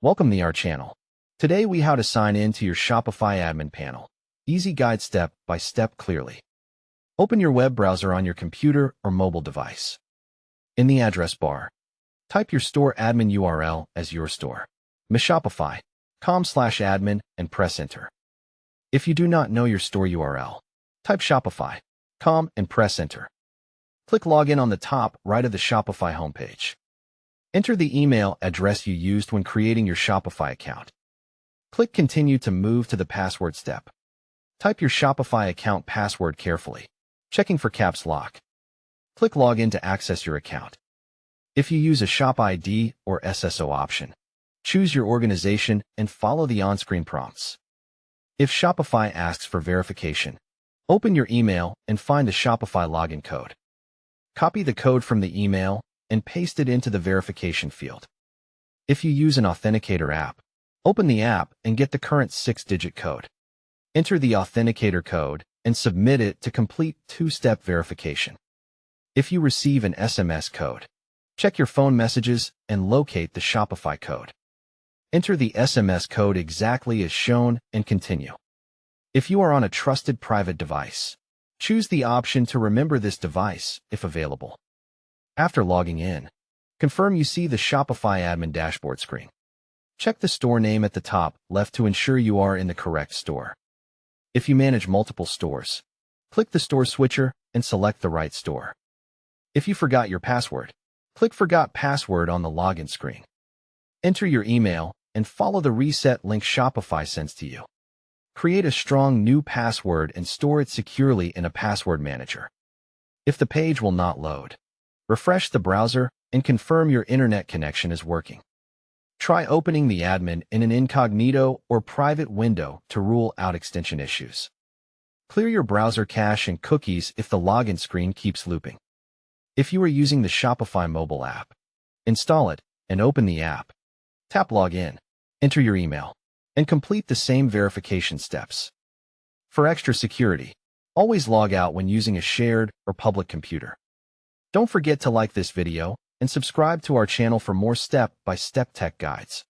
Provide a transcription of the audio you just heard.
Welcome to our channel. Today we how to sign in to your Shopify admin panel. Easy guide step by step clearly. Open your web browser on your computer or mobile device. In the address bar, type your store admin URL as your store. Shopify.com/admin and press enter. If you do not know your store URL, type Shopify.com and press enter. Click login on the top right of the Shopify homepage. Enter the email address you used when creating your Shopify account. Click continue to move to the password step. Type your Shopify account password carefully, checking for caps lock. Click login to access your account. If you use a Shop ID or SSO option, choose your organization and follow the on-screen prompts. If Shopify asks for verification, open your email and find a Shopify login code. Copy the code from the email and paste it into the verification field. If you use an authenticator app, open the app and get the current 6-digit code. Enter the authenticator code and submit it to complete two-step verification. If you receive an SMS code, check your phone messages and locate the Shopify code. Enter the SMS code exactly as shown and continue. If you are on a trusted private device, choose the option to remember this device if available. After logging in, confirm you see the Shopify admin dashboard screen. Check the store name at the top left to ensure you are in the correct store. If you manage multiple stores, click the store switcher and select the right store. If you forgot your password, click Forgot Password on the login screen. Enter your email and follow the reset link Shopify sends to you. Create a strong new password and store it securely in a password manager. If the page will not load, refresh the browser and confirm your internet connection is working. Try opening the admin in an incognito or private window to rule out extension issues. Clear your browser cache and cookies if the login screen keeps looping. If you are using the Shopify mobile app, install it and open the app. Tap Login, enter your email, and complete the same verification steps. For extra security, always log out when using a shared or public computer. Don't forget to like this video and subscribe to our channel for more step-by-step tech guides.